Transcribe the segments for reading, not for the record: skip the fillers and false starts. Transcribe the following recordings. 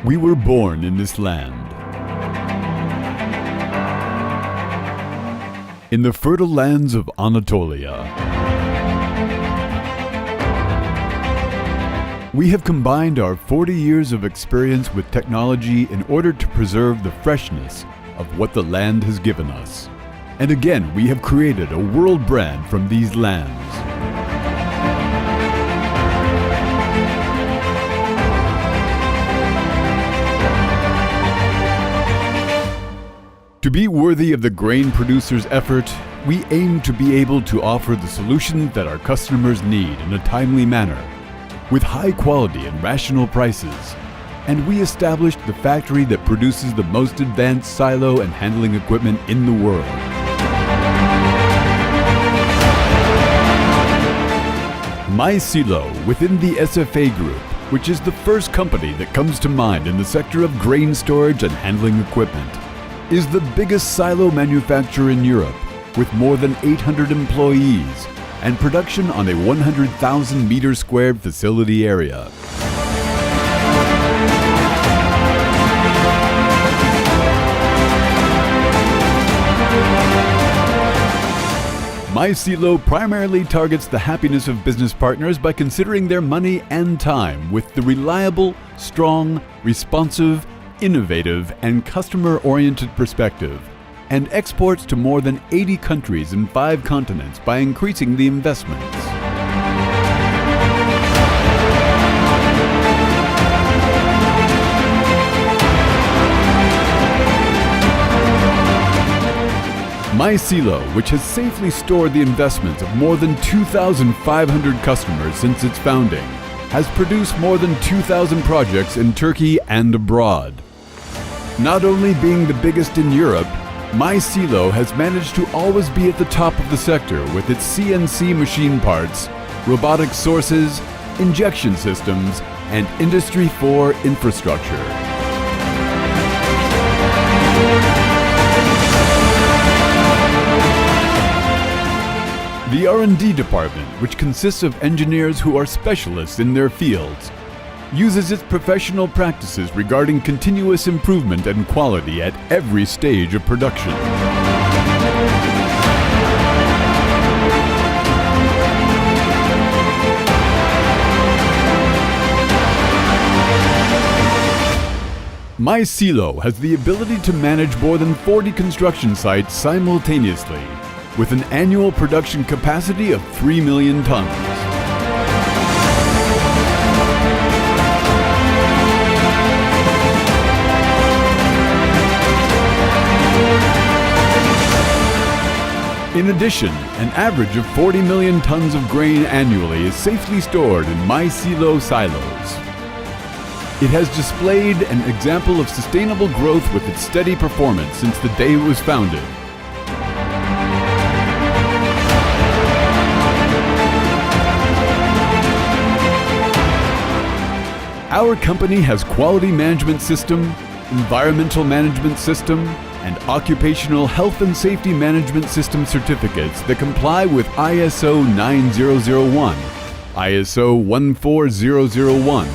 We were born in this land. In the fertile lands of Anatolia. We have combined our 40 years of experience with technology in order to preserve the freshness of what the land has given us. And again, we have created a world brand from these lands. To be worthy of the grain producer's effort, we aim to be able to offer the solutions that our customers need in a timely manner, with high quality and rational prices. And we established the factory that produces the most advanced silo and handling equipment in the world. Mysilo, within the SFA Group, which is the first company that comes to mind in the sector of grain storage and handling equipment, is the biggest silo manufacturer in Europe, with more than 800 employees and production on a 100,000 meter squared facility area. Mysilo primarily targets the happiness of business partners by considering their money and time with the reliable, strong, responsive, innovative, and customer-oriented perspective, and exports to more than 80 countries and 5 continents by increasing the investments. Mysilo, which has safely stored the investments of more than 2,500 customers since its founding, has produced more than 2,000 projects in Turkey and abroad. Not only being the biggest in Europe, Mysilo has managed to always be at the top of the sector with its CNC machine parts, robotic sources, injection systems, and Industry 4 infrastructure. The R&D department, which consists of engineers who are specialists in their fields, uses its professional practices regarding continuous improvement and quality at every stage of production. Mysilo has the ability to manage more than 40 construction sites simultaneously, with an annual production capacity of 3 million tons. In addition, an average of 40 million tons of grain annually is safely stored in Mysilo silos. It has displayed an example of sustainable growth with its steady performance since the day it was founded. Our company has quality management system, environmental management system, and occupational health and safety management system certificates that comply with ISO 9001, ISO 14001,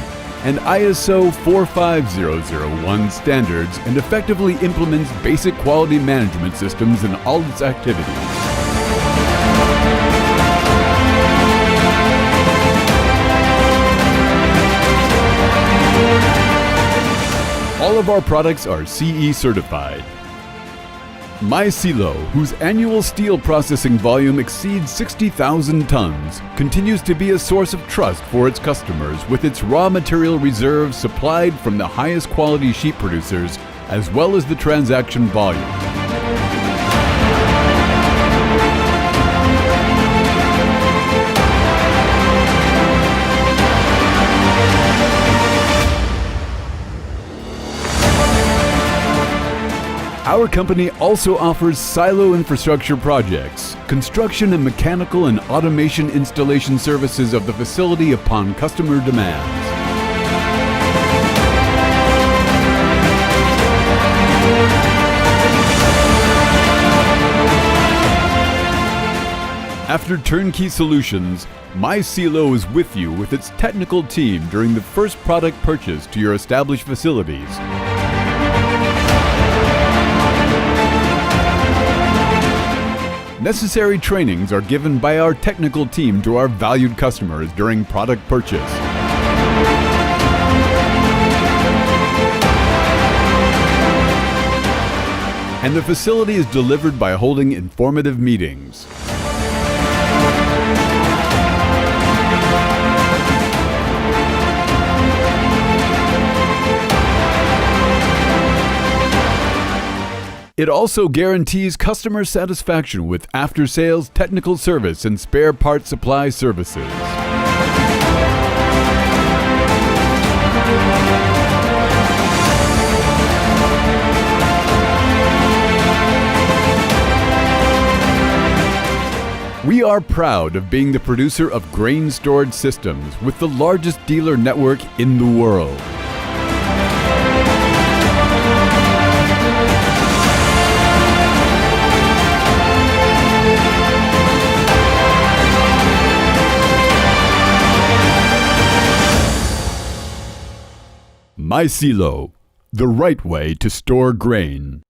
and ISO 45001 standards, and effectively implements basic quality management systems in all its activities. All of our products are CE certified. Mysilo, whose annual steel processing volume exceeds 60,000 tons, continues to be a source of trust for its customers with its raw material reserves supplied from the highest quality sheet producers, as well as the transaction volume. Our company also offers silo infrastructure projects, construction and mechanical and automation installation services of the facility upon customer demands. After turnkey solutions, Mysilo is with you with its technical team during the first product purchase to your established facilities. Necessary trainings are given by our technical team to our valued customers during product purchase. And the facility is delivered by holding informative meetings. It also guarantees customer satisfaction with after-sales technical service and spare parts supply services. We are proud of being the producer of grain storage systems with the largest dealer network in the world. Mysilo, the right way to store grain.